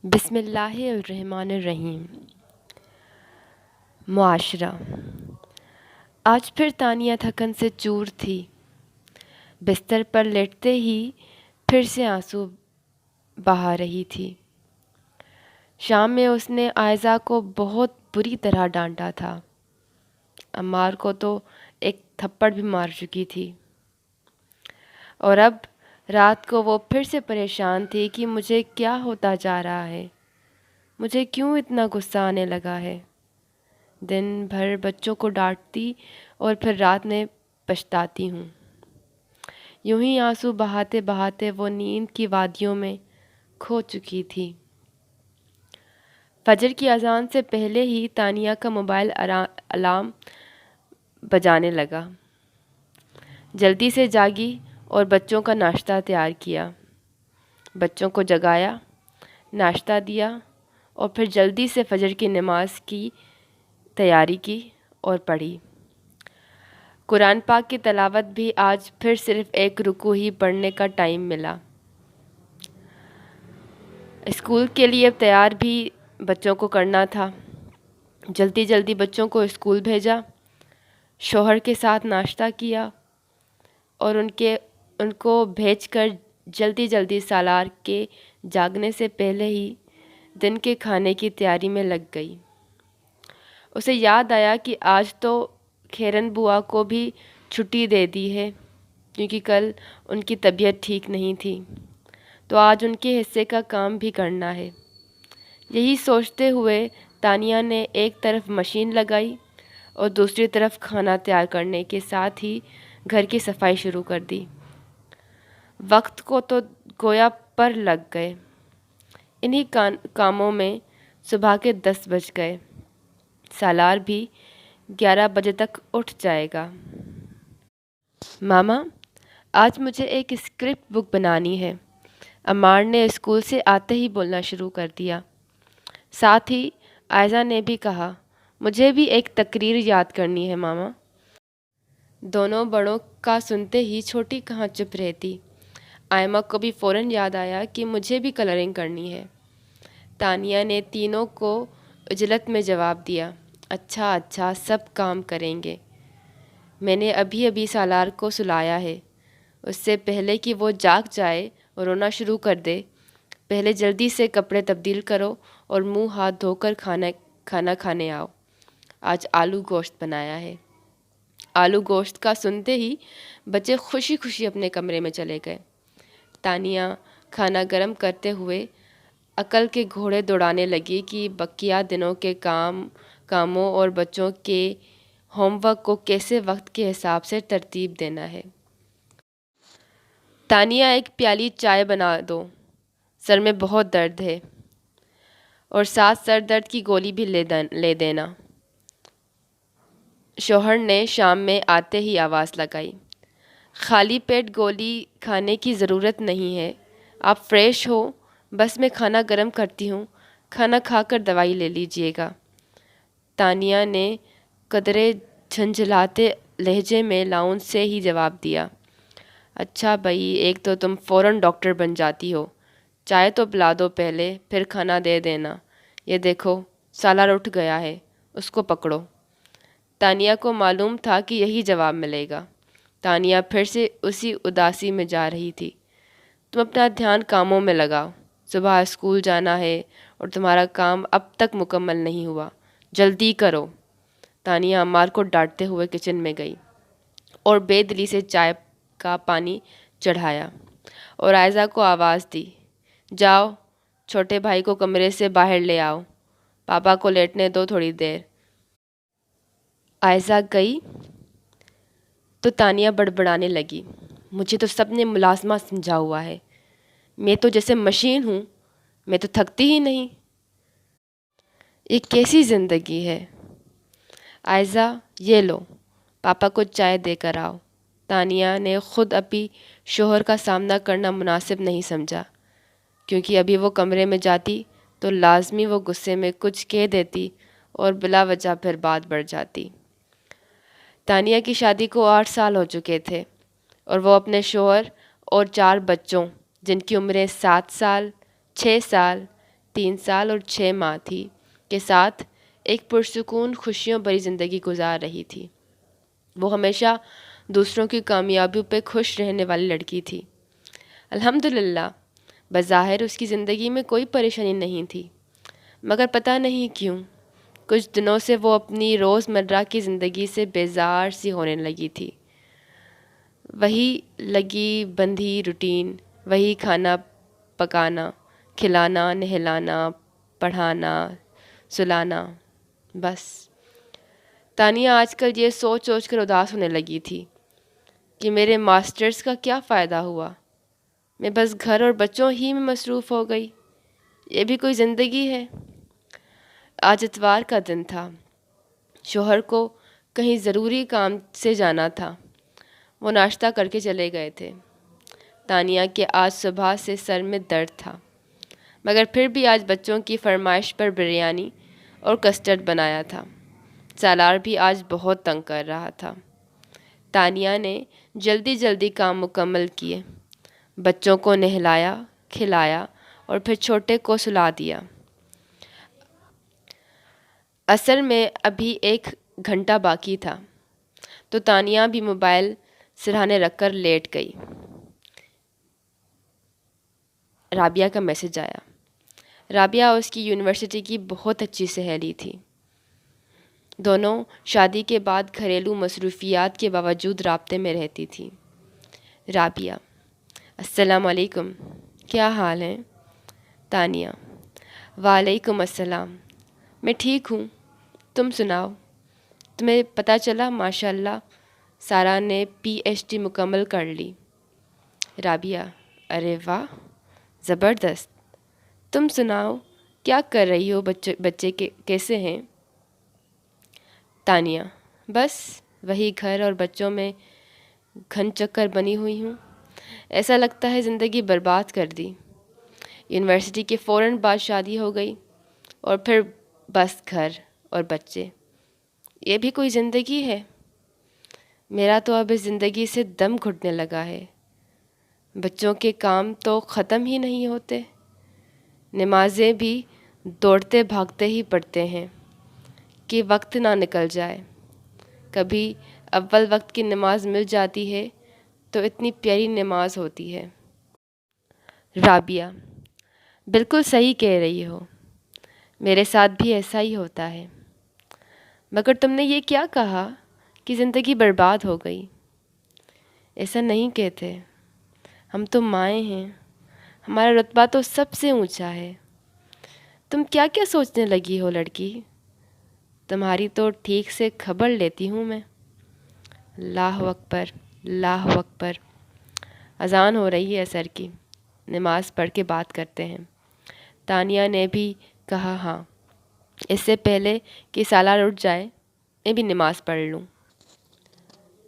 بسم اللہ الرحمن الرحیم۔ معاشرہ۔ آج پھر تانیہ تھکن سے چور تھی۔ بستر پر لیٹتے ہی پھر سے آنسو بہا رہی تھی۔ شام میں اس نے عائزہ کو بہت بری طرح ڈانٹا تھا۔ عمار کو تو ایک تھپڑ بھی مار چکی تھی، اور اب رات کو وہ پھر سے پریشان تھی کہ مجھے کیا ہوتا جا رہا ہے، مجھے کیوں اتنا غصہ آنے لگا ہے۔ دن بھر بچوں کو ڈانٹتی اور پھر رات میں پچھتاتی ہوں۔ یوں ہی آنسو بہاتے بہاتے وہ نیند کی وادیوں میں کھو چکی تھی۔ فجر کی اذان سے پہلے ہی تانیہ کا موبائل الارم بجانے لگا۔ جلدی سے جاگی اور بچوں کا ناشتہ تیار کیا، بچوں کو جگایا، ناشتہ دیا اور پھر جلدی سے فجر کی نماز کی تیاری کی اور پڑھی۔ قرآن پاک کی تلاوت بھی آج پھر صرف ایک رکوع ہی پڑھنے کا ٹائم ملا۔ اسکول کے لیے تیار بھی بچوں کو کرنا تھا۔ جلدی جلدی بچوں کو اسکول بھیجا، شوہر کے ساتھ ناشتہ کیا اور ان کو بھیج کر جلدی جلدی سالار کے جاگنے سے پہلے ہی دن کے کھانے کی تیاری میں لگ گئی۔ اسے یاد آیا کہ آج تو کھیرن بوا کو بھی چھٹی دے دی ہے، کیونکہ کل ان کی طبیعت ٹھیک نہیں تھی، تو آج ان کے حصے کا کام بھی کرنا ہے۔ یہی سوچتے ہوئے تانیہ نے ایک طرف مشین لگائی اور دوسری طرف کھانا تیار کرنے کے ساتھ ہی گھر کی صفائی شروع کر دی۔ وقت کو تو گویا پر لگ گئے۔ انہی کاموں میں صبح کے 10 بج گئے۔ سالار بھی 11 بجے تک اٹھ جائے گا۔ ماما، آج مجھے ایک اسکرپٹ بک بنانی ہے، عمار نے اسکول سے آتے ہی بولنا شروع کر دیا۔ ساتھ ہی عائزہ نے بھی کہا، مجھے بھی ایک تقریر یاد کرنی ہے ماما۔ دونوں بڑوں کا سنتے ہی چھوٹی کہاں چپ رہتی۔ آئمہ کو بھی فوراً یاد آیا کہ مجھے بھی کلرنگ کرنی ہے۔ تانیہ نے تینوں کو عجلت میں جواب دیا، اچھا اچھا، سب کام کریں گے۔ میں نے ابھی سالار کو سلایا ہے، اس سے پہلے کہ وہ جاگ جائے اور رونا شروع کر دے، پہلے جلدی سے کپڑے تبدیل کرو اور منہ ہاتھ دھو کر کھانا کھانے آؤ۔ آج آلو گوشت بنایا ہے۔ آلو گوشت کا سنتے ہی بچے خوشی خوشی اپنے کمرے میں چلے گئے۔ تانیہ کھانا گرم کرتے ہوئے عقل کے گھوڑے دوڑانے لگی کہ بقیہ دنوں کے کاموں اور بچوں کے ہوم ورک کو کیسے وقت کے حساب سے ترتیب دینا ہے۔ تانیہ، ایک پیالی چائے بنا دو، سر میں بہت درد ہے، اور ساتھ سر درد کی گولی بھی لے دینا، شوہر نے شام میں آتے ہی آواز لگائی۔ خالی پیٹ گولی کھانے کی ضرورت نہیں ہے، آپ فریش ہو، بس میں کھانا گرم کرتی ہوں، کھانا کھا کر دوائی لے لیجیے گا۔ تانیہ نے قدرے جھنجھلاتے لہجے میں لاؤنج سے ہی جواب دیا، اچھا بھائی، ایک تو تم فوراً ڈاکٹر بن جاتی ہو، چائے تو پلا دو پہلے، پھر کھانا دے دینا۔ یہ دیکھو سالار اٹھ گیا ہے، اس کو پکڑو۔ تانیہ کو معلوم تھا کہ یہی جواب ملے گا۔ تانیہ پھر سے اسی اداسی میں جا رہی تھی۔ تم اپنا دھیان کاموں میں لگاؤ، صبح اسکول جانا ہے اور تمہارا کام اب تک مکمل نہیں ہوا، جلدی کرو۔ تانیہ عمار کو ڈانٹتے ہوئے کچن میں گئی اور بے دلی سے چائے کا پانی چڑھایا اور عائزہ کو آواز دی، جاؤ چھوٹے بھائی کو کمرے سے باہر لے آؤ، پاپا کو لیٹنے دو تھوڑی دیر۔ عائزہ گئی تو تانیہ بڑبڑانے لگی، مجھے تو سب نے ملازمہ سمجھا ہوا ہے، میں تو جیسے مشین ہوں، میں تو تھکتی ہی نہیں، یہ کیسی زندگی ہے۔ عائزہ، یہ لو، پاپا کو چائے دے کر آؤ۔ تانیہ نے خود ابھی شوہر کا سامنا کرنا مناسب نہیں سمجھا، کیونکہ ابھی وہ کمرے میں جاتی تو لازمی وہ غصے میں کچھ کہہ دیتی اور بلا وجہ پھر بات بڑھ جاتی۔ تانیہ کی شادی کو 8 سال ہو چکے تھے اور وہ اپنے شوہر اور 4 بچوں، جن کی عمریں 7 سال، 6 سال، 3 سال اور 6 ماہ تھی کے ساتھ ایک پرسکون خوشیوں بھری زندگی گزار رہی تھی۔ وہ ہمیشہ دوسروں کی کامیابیوں پہ خوش رہنے والی لڑکی تھی۔ الحمدللہ بظاہر اس کی زندگی میں کوئی پریشانی نہیں تھی، مگر پتہ نہیں کیوں کچھ دنوں سے وہ اپنی روزمرہ کی زندگی سے بیزار سی ہونے لگی تھی۔ وہی لگی بندھی روٹین، وہی کھانا پکانا، کھلانا، نہلانا، پڑھانا، سلانا، بس۔ تانیہ آج کل یہ سوچ سوچ کر اداس ہونے لگی تھی کہ میرے ماسٹرز کا کیا فائدہ ہوا، میں بس گھر اور بچوں ہی میں مصروف ہو گئی، یہ بھی کوئی زندگی ہے۔ آج اتوار کا دن تھا، شوہر کو کہیں ضروری کام سے جانا تھا، وہ ناشتہ کر کے چلے گئے تھے۔ تانیہ کے آج صبح سے سر میں درد تھا، مگر پھر بھی آج بچوں کی فرمائش پر بریانی اور کسٹرڈ بنایا تھا۔ سالار بھی آج بہت تنگ کر رہا تھا۔ تانیہ نے جلدی جلدی کام مکمل کیے، بچوں کو نہلایا، کھلایا اور پھر چھوٹے کو سلا دیا۔ اصل میں ابھی 1 گھنٹہ باقی تھا تو تانیہ بھی موبائل سرہانے رکھ کر لیٹ گئی۔ رابعہ کا میسج آیا۔ رابعہ اس کی یونیورسٹی کی بہت اچھی سہیلی تھی۔ دونوں شادی کے بعد گھریلو مصروفیات کے باوجود رابطے میں رہتی تھی۔ رابعہ: السلام علیکم، کیا حال ہے؟ تانیہ: وعلیکم السلام، میں ٹھیک ہوں، تم سناؤ، تمہیں پتہ چلا ماشاءاللہ سارا نے پی ایچ ڈی مکمل کر لی؟ رابعہ: ارے واہ، زبردست، تم سناؤ کیا کر رہی ہو، بچے کیسے ہیں؟ تانیہ: بس وہی گھر اور بچوں میں گھن چکر بنی ہوئی ہوں، ایسا لگتا ہے زندگی برباد کر دی۔ یونیورسٹی کے فوراً بعد شادی ہو گئی اور پھر بس گھر اور بچے، یہ بھی کوئی زندگی ہے؟ میرا تو اب اس زندگی سے دم گھٹنے لگا ہے، بچوں کے کام تو ختم ہی نہیں ہوتے، نمازیں بھی دوڑتے بھاگتے ہی پڑھتے ہیں کہ وقت نہ نکل جائے۔ کبھی اول وقت کی نماز مل جاتی ہے تو اتنی پیاری نماز ہوتی ہے۔ رابعہ: بالکل صحیح کہہ رہی ہو، میرے ساتھ بھی ایسا ہی ہوتا ہے، مگر تم نے یہ کیا کہا کہ زندگی برباد ہو گئی؟ ایسا نہیں کہتے، ہم تو مائیں ہیں، ہمارا رتبہ تو سب سے اونچا ہے۔ تم کیا کیا سوچنے لگی ہو لڑکی، تمہاری تو ٹھیک سے خبر لیتی ہوں میں۔ اللہ اکبر، اللہ اکبر، اذان ہو رہی ہے عصر کی، نماز پڑھ کے بات کرتے ہیں۔ تانیہ نے بھی کہا ہاں، اس سے پہلے کہ سالار اٹھ جائے میں بھی نماز پڑھ لوں۔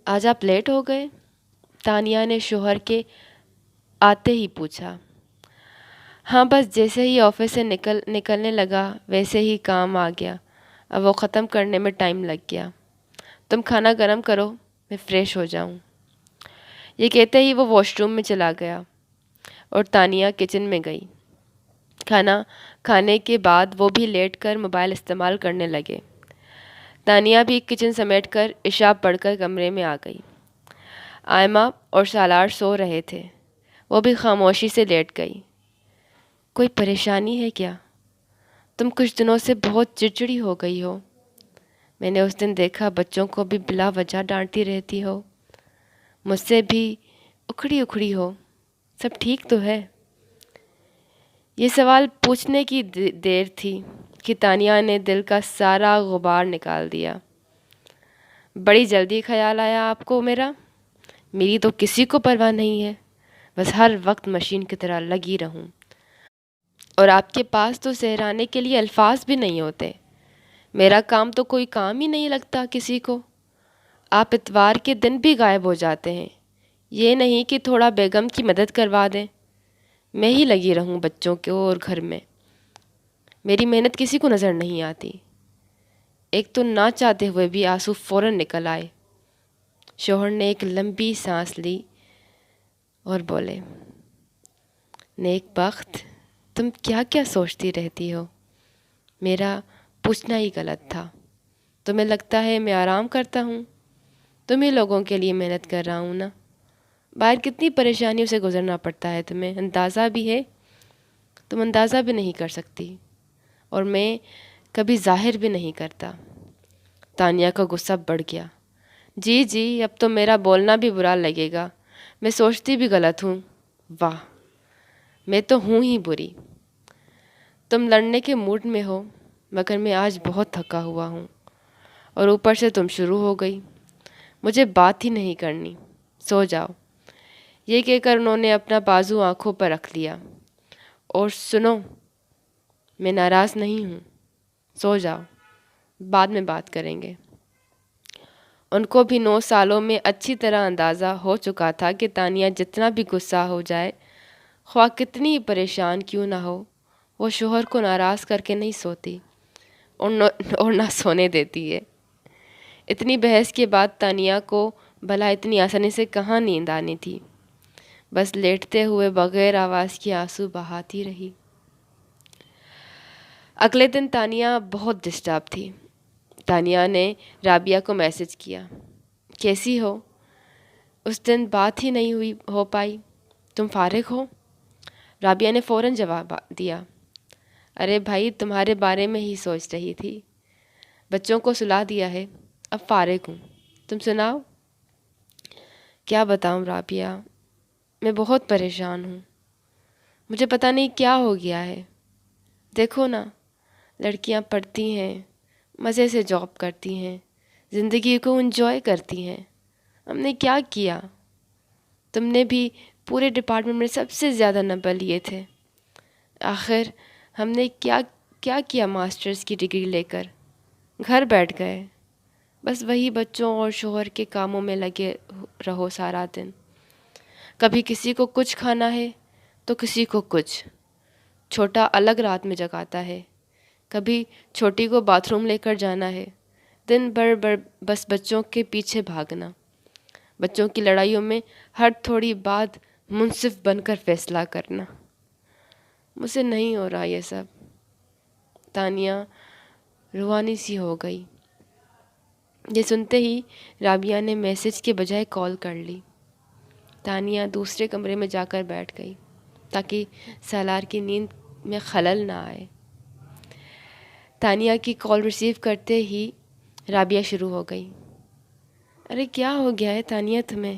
آج آپ لیٹ ہو گئے؟ تانیہ نے شوہر کے آتے ہی پوچھا۔ ہاں بس جیسے ہی آفس سے نکلنے لگا ویسے ہی کام آ گیا، اب وہ ختم کرنے میں ٹائم لگ گیا۔ تم کھانا گرم کرو، میں فریش ہو جاؤں۔ یہ کہتے ہی وہ واش روم میں چلا گیا اور تانیہ کچن میں گئی۔ کھانا کھانے کے بعد وہ بھی لیٹ کر موبائل استعمال کرنے لگے۔ تانیہ بھی کچن سمیٹ کر عشاء پڑھ کر کمرے میں آ گئی۔ آئمہ اور سالار سو رہے تھے، وہ بھی خاموشی سے لیٹ گئی۔ کوئی پریشانی ہے کیا؟ تم کچھ دنوں سے بہت چڑچڑی ہو گئی ہو، میں نے اس دن دیکھا بچوں کو بھی بلا وجہ ڈانٹتی رہتی ہو، مجھ سے بھی اکھڑی اکھڑی ہو، سب ٹھیک تو ہے؟ یہ سوال پوچھنے کی دیر تھی کہ تانیہ نے دل کا سارا غبار نکال دیا۔ بڑی جلدی خیال آیا آپ کو میرا؟ میری تو کسی کو پرواہ نہیں ہے، بس ہر وقت مشین کی طرح لگی رہوں، اور آپ کے پاس تو سہرانے کے لیے الفاظ بھی نہیں ہوتے۔ میرا کام تو کوئی کام ہی نہیں لگتا کسی کو، آپ اتوار کے دن بھی غائب ہو جاتے ہیں، یہ نہیں کہ تھوڑا بیگم کی مدد کروا دیں، میں ہی لگی رہوں بچوں کو اور گھر میں، میری محنت کسی کو نظر نہیں آتی۔ ایک تو نہ چاہتے ہوئے بھی آنسو فوراً نکل آئے۔ شوہر نے ایک لمبی سانس لی اور بولے، نیک بخت تم کیا کیا سوچتی رہتی ہو؟ میرا پوچھنا ہی غلط تھا۔ تمہیں لگتا ہے میں آرام کرتا ہوں؟ تم ہی لوگوں کے لیے محنت کر رہا ہوں نا۔ باہر کتنی پریشانیوں سے گزرنا پڑتا ہے، تمہیں اندازہ بھی ہے؟ تم اندازہ بھی نہیں کر سکتی، اور میں کبھی ظاہر بھی نہیں کرتا۔ تانیہ کا غصہ بڑھ گیا۔ جی جی، اب تو میرا بولنا بھی برا لگے گا، میں سوچتی بھی غلط ہوں۔ واہ، میں تو ہوں ہی بری۔ تم لڑنے کے موڈ میں ہو، مگر میں آج بہت تھکا ہوا ہوں، اور اوپر سے تم شروع ہو گئی۔ مجھے بات ہی نہیں کرنی، سو جاؤ۔ یہ کہہ کر انہوں نے اپنا بازو آنکھوں پر رکھ لیا۔ اور سنو، میں ناراض نہیں ہوں، سو جاؤ، بعد میں بات کریں گے۔ ان کو بھی 9 سالوں میں اچھی طرح اندازہ ہو چکا تھا کہ تانیہ جتنا بھی غصہ ہو جائے، خواہ کتنی پریشان کیوں نہ ہو، وہ شوہر کو ناراض کر کے نہیں سوتی اور نہ سونے دیتی ہے۔ اتنی بحث کے بعد تانیہ کو بھلا اتنی آسانی سے کہاں نیند آنی تھی، بس لیٹتے ہوئے بغیر آواز کے آنسو بہاتی رہی۔ اگلے دن تانیہ بہت ڈسٹرب تھی۔ تانیہ نے رابعہ کو میسج کیا، کیسی ہو؟ اس دن بات ہی نہیں ہو پائی، تم فارغ ہو؟ رابعہ نے فوراً جواب دیا، ارے بھائی، تمہارے بارے میں ہی سوچ رہی تھی۔ بچوں کو سلا دیا ہے، اب فارغ ہوں، تم سناؤ۔ کیا بتاؤں رابعہ، میں بہت پریشان ہوں، مجھے پتہ نہیں کیا ہو گیا ہے۔ دیکھو نا، لڑکیاں پڑھتی ہیں، مزے سے جاب کرتی ہیں، زندگی کو انجوائے کرتی ہیں، ہم نے کیا کیا؟ تم نے بھی پورے ڈپارٹمنٹ میں سب سے زیادہ نمبر لیے تھے، آخر ہم نے کیا کیا ماسٹرز کی ڈگری لے کر؟ گھر بیٹھ گئے، بس وہی بچوں اور شوہر کے کاموں میں لگے رہو سارا دن۔ کبھی کسی کو کچھ کھانا ہے تو کسی کو کچھ۔ چھوٹا الگ رات میں جگاتا ہے، کبھی چھوٹی کو باتھ روم لے کر جانا ہے، دن بھر بس بچوں کے پیچھے بھاگنا، بچوں کی لڑائیوں میں ہر تھوڑی بات منصف بن کر فیصلہ کرنا۔ مجھ سے نہیں ہو رہا یہ سب۔ تانیہ روانی سی ہو گئی۔ یہ سنتے ہی رابعہ نے میسج کے بجائے کال کر لی۔ تانیہ دوسرے کمرے میں جا کر بیٹھ گئی تاکہ سالار کی نیند میں خلل نہ آئے۔ تانیہ کی کال ریسیو کرتے ہی رابعہ شروع ہو گئی، ارے کیا ہو گیا ہے تانیہ تمہیں؟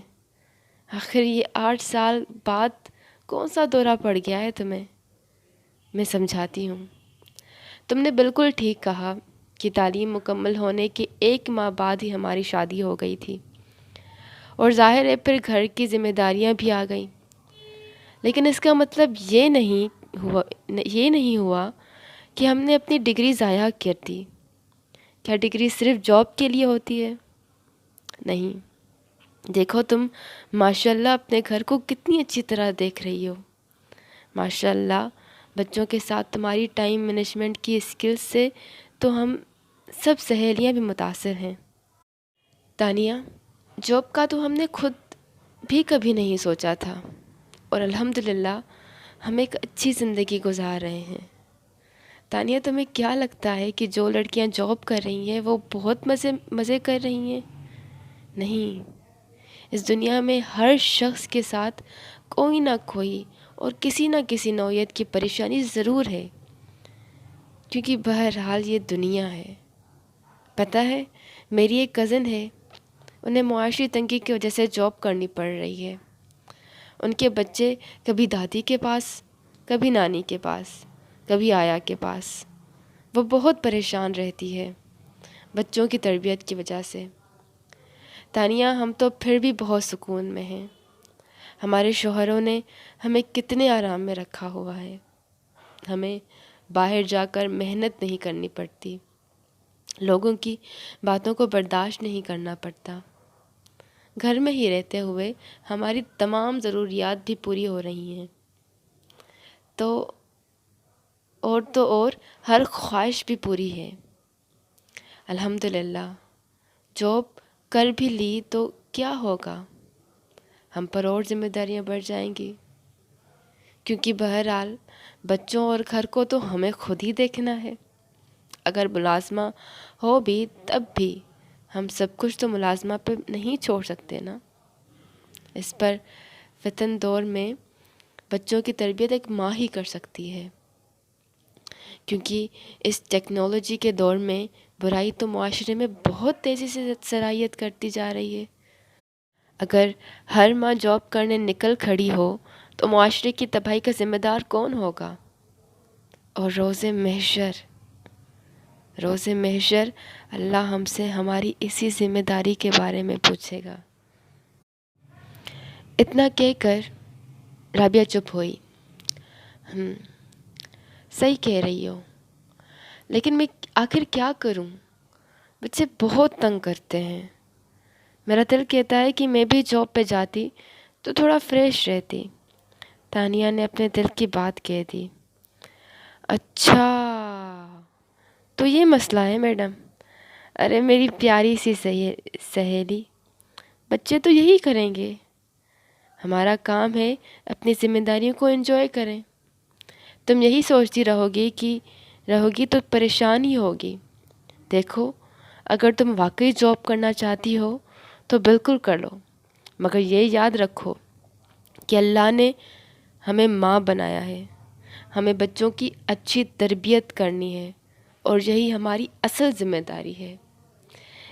آخر یہ 8 سال بعد کون سا دورہ پڑ گیا ہے تمہیں؟ میں سمجھاتی ہوں۔ تم نے بالکل ٹھیک کہا کہ تعلیم مکمل ہونے کے 1 ماہ بعد ہی ہماری شادی ہو گئی تھی، اور ظاہر ہے پھر گھر کی ذمہ داریاں بھی آ گئیں، لیکن اس کا مطلب یہ نہیں ہوا کہ ہم نے اپنی ڈگری ضائع کر دی۔ کیا ڈگری صرف جاب کے لیے ہوتی ہے؟ نہیں، دیکھو تم ماشاءاللہ اپنے گھر کو کتنی اچھی طرح دیکھ رہی ہو، ماشاءاللہ بچوں کے ساتھ تمہاری ٹائم مینجمنٹ کی اسکلز سے تو ہم سب سہیلیاں بھی متاثر ہیں۔ تانیہ، جاب کا تو ہم نے خود بھی کبھی نہیں سوچا تھا، اور الحمدللہ ہم ایک اچھی زندگی گزار رہے ہیں۔ تانیہ، تمہیں کیا لگتا ہے کہ جو لڑکیاں جاب کر رہی ہیں وہ بہت مزے کر رہی ہیں؟ نہیں، اس دنیا میں ہر شخص کے ساتھ کوئی نہ کوئی اور کسی نہ کسی نوعیت کی پریشانی ضرور ہے، کیونکہ بہرحال یہ دنیا ہے۔ پتہ ہے، میری ایک کزن ہے، انہیں معاشی تنگی کی وجہ سے جاب کرنی پڑ رہی ہے۔ ان کے بچے کبھی دادی کے پاس، کبھی نانی کے پاس، کبھی آیا کے پاس۔ وہ بہت پریشان رہتی ہے بچوں کی تربیت کی وجہ سے۔ تانیہ، ہم تو پھر بھی بہت سکون میں ہیں۔ ہمارے شوہروں نے ہمیں کتنے آرام میں رکھا ہوا ہے، ہمیں باہر جا کر محنت نہیں کرنی پڑتی، لوگوں کی باتوں کو برداشت نہیں کرنا پڑتا، گھر میں ہی رہتے ہوئے ہماری تمام ضروریات بھی پوری ہو رہی ہیں، تو اور ہر خواہش بھی پوری ہے۔ الحمدللہ، جاب کر بھی لی تو کیا ہوگا، ہم پر اور ذمہ داریاں بڑھ جائیں گی، کیونکہ بہرحال بچوں اور گھر کو تو ہمیں خود ہی دیکھنا ہے۔ اگر ملازمہ ہو بھی تب بھی ہم سب کچھ تو ملازمہ پہ نہیں چھوڑ سکتے نا۔ اس پر فتن دور میں بچوں کی تربیت ایک ماں ہی کر سکتی ہے، کیونکہ اس ٹیکنالوجی کے دور میں برائی تو معاشرے میں بہت تیزی سے سرایت کرتی جا رہی ہے۔ اگر ہر ماں جاب کرنے نکل کھڑی ہو تو معاشرے کی تباہی کا ذمہ دار کون ہوگا؟ اور روز محشر اللہ ہم سے ہماری اسی ذمہ داری کے بارے میں پوچھے گا۔ اتنا کہہ کر رابعہ چپ ہوئی۔ صحیح کہہ رہی ہو، لیکن میں آخر کیا کروں؟ بچے بہت تنگ کرتے ہیں۔ میرا دل کہتا ہے کہ میں بھی جاب پہ جاتی تو تھوڑا فریش رہتی۔ تانیہ نے اپنے دل کی بات کہہ دی۔ اچھا، تو یہ مسئلہ ہے میڈم۔ ارے میری پیاری سی سہیلی، بچے تو یہی کریں گے۔ ہمارا کام ہے اپنی ذمہ داریوں کو انجوائے کریں۔ تم یہی سوچتی رہو گی تو پریشان ہی ہوگی۔ دیکھو، اگر تم واقعی جاب کرنا چاہتی ہو تو بالکل کر لو، مگر یہ یاد رکھو کہ اللہ نے ہمیں ماں بنایا ہے، ہمیں بچوں کی اچھی تربیت کرنی ہے، اور یہی ہماری اصل ذمہ داری ہے۔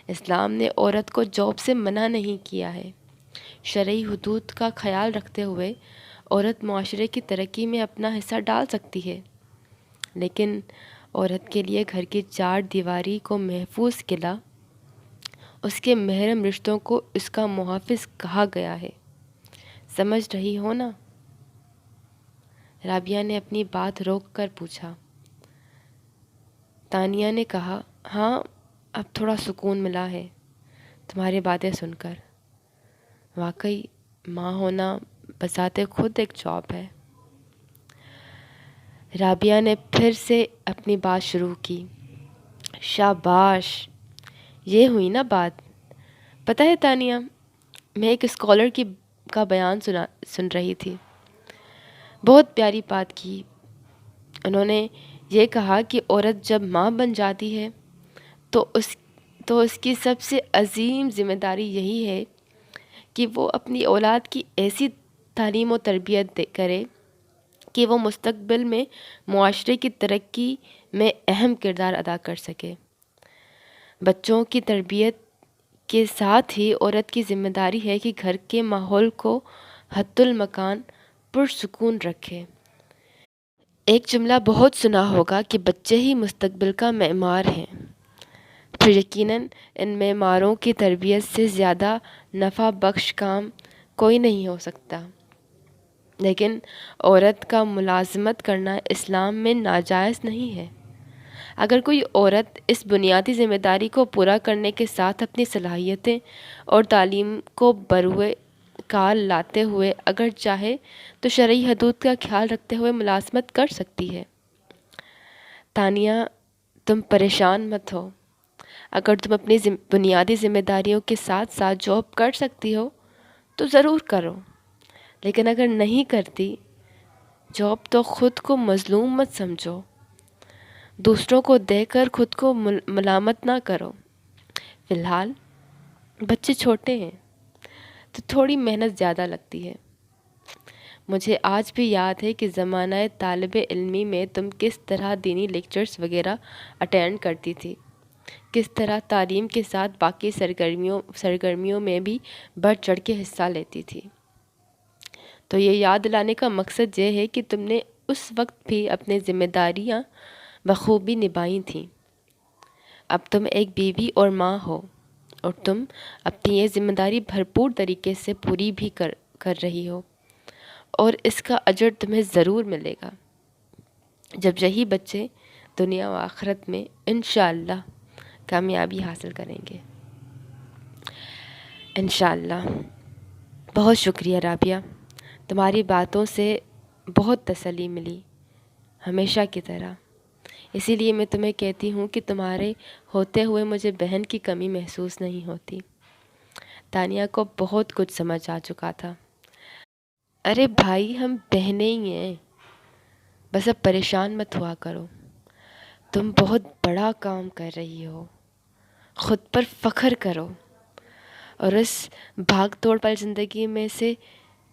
اسلام نے عورت کو جاب سے منع نہیں کیا ہے۔ شرعی حدود کا خیال رکھتے ہوئے عورت معاشرے کی ترقی میں اپنا حصہ ڈال سکتی ہے، لیکن عورت کے لیے گھر کی چار دیواری کو محفوظ قلعہ، اس کے محرم رشتوں کو اس کا محافظ کہا گیا ہے۔ سمجھ رہی ہو نا؟ رابعہ نے اپنی بات روک کر پوچھا۔ تانیہ نے کہا، ہاں، اب تھوڑا سکون ملا ہے تمہاری باتیں سن کر۔ واقعی ماں ہونا بذات خود ایک جاب ہے۔ رابعہ نے پھر سے اپنی بات شروع کی۔ شاباش، یہ ہوئی نا بات۔ پتہ ہے تانیہ، میں ایک اسکالر کا بیان سن رہی تھی، بہت پیاری بات کی۔ انہوں نے یہ کہا کہ عورت جب ماں بن جاتی ہے تو اس کی سب سے عظیم ذمہ داری یہی ہے کہ وہ اپنی اولاد کی ایسی تعلیم و تربیت کرے کہ وہ مستقبل میں معاشرے کی ترقی میں اہم کردار ادا کر سکے۔ بچوں کی تربیت کے ساتھ ہی عورت کی ذمہ داری ہے کہ گھر کے ماحول کو حت المکان پرسکون رکھے۔ ایک جملہ بہت سنا ہوگا کہ بچے ہی مستقبل کا معمار ہیں۔ پھر یقیناً ان معماروں کی تربیت سے زیادہ نفع بخش کام کوئی نہیں ہو سکتا۔ لیکن عورت کا ملازمت کرنا اسلام میں ناجائز نہیں ہے۔ اگر کوئی عورت اس بنیادی ذمہ داری کو پورا کرنے کے ساتھ اپنی صلاحیتیں اور تعلیم کو بروئے کار لاتے ہوئے اگر چاہے تو شرعی حدود کا خیال رکھتے ہوئے ملازمت کر سکتی ہے۔ تانیہ، تم پریشان مت ہو۔ اگر تم اپنی بنیادی ذمہ داریوں کے ساتھ ساتھ جاب کر سکتی ہو تو ضرور کرو، لیکن اگر نہیں کرتی جاب تو خود کو مظلوم مت سمجھو۔ دوسروں کو دیکھ کر خود کو ملامت نہ کرو۔ فی الحال بچے چھوٹے ہیں تو تھوڑی محنت زیادہ لگتی ہے۔ مجھے آج بھی یاد ہے کہ زمانہ طالب علمی میں تم کس طرح دینی لیکچرز وغیرہ اٹینڈ کرتی تھی، کس طرح تعلیم کے ساتھ باقی سرگرمیوں میں بھی بڑھ چڑھ کے حصہ لیتی تھی۔ تو یہ یاد دلانے کا مقصد یہ ہے کہ تم نے اس وقت بھی اپنی ذمہ داریاں بخوبی نبھائی تھیں۔ اب تم ایک بیوی اور ماں ہو، اور تم اپنی یہ ذمہ داری بھرپور طریقے سے پوری بھی کر رہی ہو، اور اس کا اجر تمہیں ضرور ملے گا جب یہی بچے دنیا و آخرت میں انشاءاللہ کامیابی حاصل کریں گے۔ انشاءاللہ۔ بہت شکریہ رابعہ، تمہاری باتوں سے بہت تسلی ملی، ہمیشہ کی طرح۔ اسی لیے میں تمہیں کہتی ہوں کہ تمہارے ہوتے ہوئے مجھے بہن کی کمی محسوس نہیں ہوتی۔ تانیہ کو بہت کچھ سمجھ آ چکا تھا۔ ارے بھائی ہم بہنیں ہی ہیں، بس اب پریشان مت ہوا کرو. تم بہت بڑا کام کر رہی ہو، خود پر فخر کرو اور اس بھاگ توڑ والی زندگی میں سے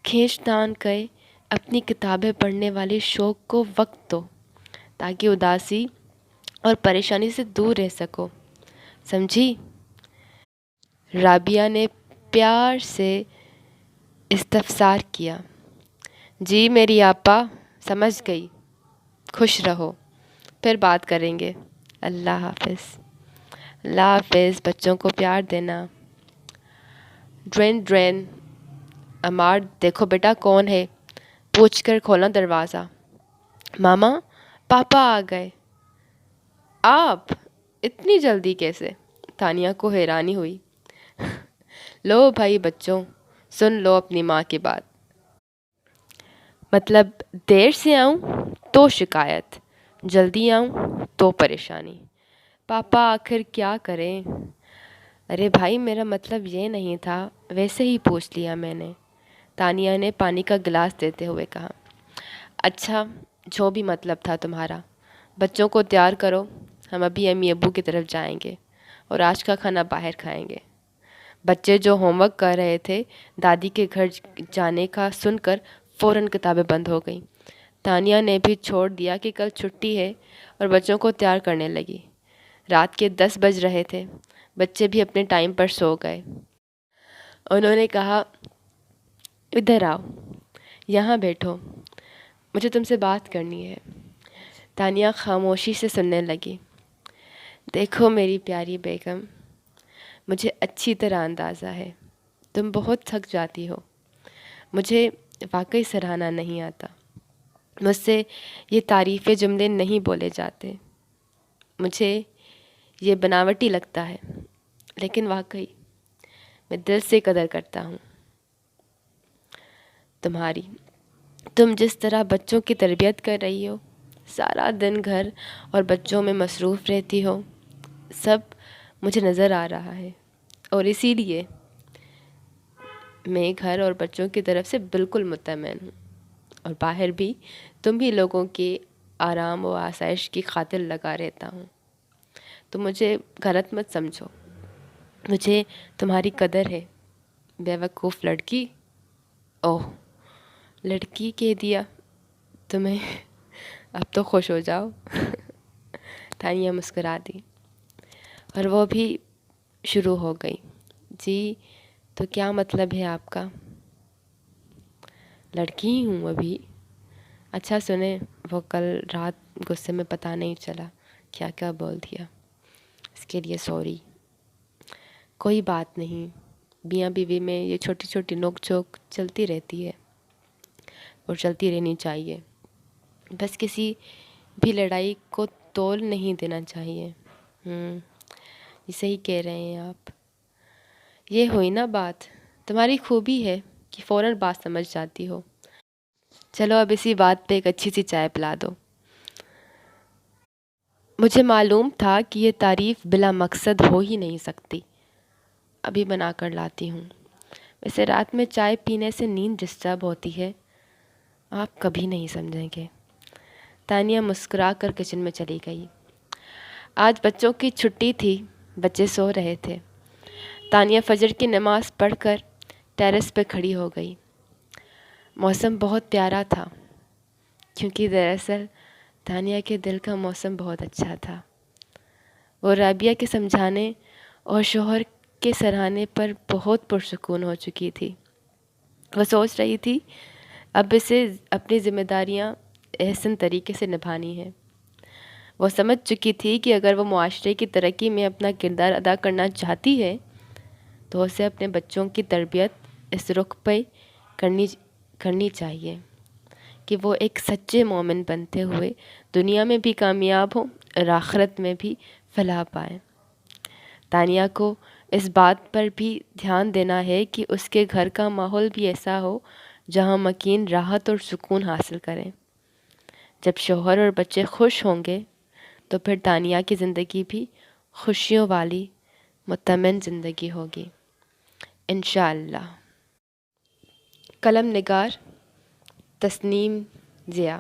کھینچ تان کے اپنی کتابیں پڑھنے والے شوق کو وقت دو تاکہ اداسی اور پریشانی سے دور رہ سکو، سمجھی؟ رابعہ نے پیار سے استفسار کیا. جی میری آپا، سمجھ گئی. خوش رہو، پھر بات کریں گے. اللہ حافظ. اللہ حافظ. بچوں کو پیار دینا. Drain drain. عمار دیکھو بیٹا کون ہے، پوچھ کر کھولا دروازہ. ماما پاپا آ گئے. آپ اتنی جلدی کیسے؟ تانیہ کو حیرانی ہوئی. لو بھائی بچوں، سن لو اپنی ماں کی بات. مطلب دیر سے آؤں تو شکایت، جلدی آؤں تو پریشانی. پاپا آخر کیا کریں؟ ارے بھائی میرا مطلب یہ نہیں تھا، ویسے ہی پوچھ لیا میں نے. تانیہ نے پانی کا گلاس دیتے ہوئے کہا. اچھا جو بھی مطلب تھا تمہارا، بچوں کو تیار کرو، ہم ابھی امی ابو کی طرف جائیں گے اور آج کا کھانا باہر کھائیں گے. بچے جو ہوم ورک کر رہے تھے دادی کے گھر جانے کا سن کر فوراً کتابیں بند ہو گئیں. تانیہ نے بھی چھوڑ دیا کہ کل چھٹی ہے اور بچوں کو تیار کرنے لگی. رات کے 10 بج رہے تھے. بچے بھی اپنے ٹائم پر سو گئے. انہوں نے کہا ادھر آؤ، یہاں بیٹھو، مجھے تم سے بات کرنی ہے. تانیہ خاموشی سے سننے لگی. دیکھو میری پیاری بیگم، مجھے اچھی طرح اندازہ ہے تم بہت تھک جاتی ہو. مجھے واقعی سراہنا نہیں آتا، مجھ سے یہ تعریفی جملے نہیں بولے جاتے، مجھے یہ بناوٹی لگتا ہے، لیکن واقعی میں دل سے قدر کرتا ہوں تمہاری. تم جس طرح بچوں کی تربیت کر رہی ہو، سارا دن گھر اور بچوں میں مصروف رہتی ہو، سب مجھے نظر آ رہا ہے. اور اسی لیے میں گھر اور بچوں کی طرف سے بالکل مطمئن ہوں، اور باہر بھی تم ہی لوگوں کے آرام و آسائش کی خاطر لگا رہتا ہوں. تو مجھے غلط مت سمجھو، مجھے تمہاری قدر ہے. بیوقوف لڑکی. اوہ لڑکی کہہ دیا تمہیں، اب تو خوش ہو جاؤ. تانیہ مسکرا دی اور وہ بھی شروع ہو گئی. جی تو کیا مطلب ہے آپ کا؟ لڑکی ہی ہوں ابھی. اچھا سنیں، وہ کل رات غصے میں پتہ نہیں چلا کیا کیا بول دیا، اس کے لیے سوری. کوئی بات نہیں، میاں بیوی میں یہ چھوٹی چھوٹی نوک جھوک چلتی رہتی ہے اور چلتی رہنی چاہیے. بس کسی بھی لڑائی کو تول نہیں دینا چاہیے. یہ صحیح کہہ رہے ہیں آپ. یہ ہوئی نا بات. تمہاری خوبی ہے کہ فوراً بات سمجھ جاتی ہو. چلو اب اسی بات پہ ایک اچھی سی چائے پلا دو. مجھے معلوم تھا کہ یہ تعریف بلا مقصد ہو ہی نہیں سکتی. ابھی بنا کر لاتی ہوں. ویسے رات میں چائے پینے سے نیند ڈسٹرب ہوتی ہے، آپ کبھی نہیں سمجھیں گے. تانیہ مسکرا کر کچن میں چلی گئی. آج بچوں کی چھٹی تھی، بچے سو رہے تھے. تانیہ فجر کی نماز پڑھ کر ٹیرس پہ کھڑی ہو گئی. موسم بہت پیارا تھا، کیونکہ دراصل تانیہ کے دل کا موسم بہت اچھا تھا. وہ رابعہ کے سمجھانے اور شوہر کے سراہنے پر بہت پرسکون ہو چکی تھی. وہ سوچ رہی تھی اب اسے اپنی ذمہ داریاں احسن طریقے سے نبھانی ہیں. وہ سمجھ چکی تھی کہ اگر وہ معاشرے کی ترقی میں اپنا کردار ادا کرنا چاہتی ہے تو اسے اپنے بچوں کی تربیت اس رخ پہ کرنی چاہیے کہ وہ ایک سچے مومن بنتے ہوئے دنیا میں بھی کامیاب ہوں اور آخرت میں بھی فلاح پائیں. تانیہ کو اس بات پر بھی دھیان دینا ہے کہ اس کے گھر کا ماحول بھی ایسا ہو جہاں مکین راحت اور سکون حاصل کریں. جب شوہر اور بچے خوش ہوں گے تو پھر تانیہ کی زندگی بھی خوشیوں والی مطمئن زندگی ہوگی انشاءاللہ. قلم نگار تسنیم ضیا۔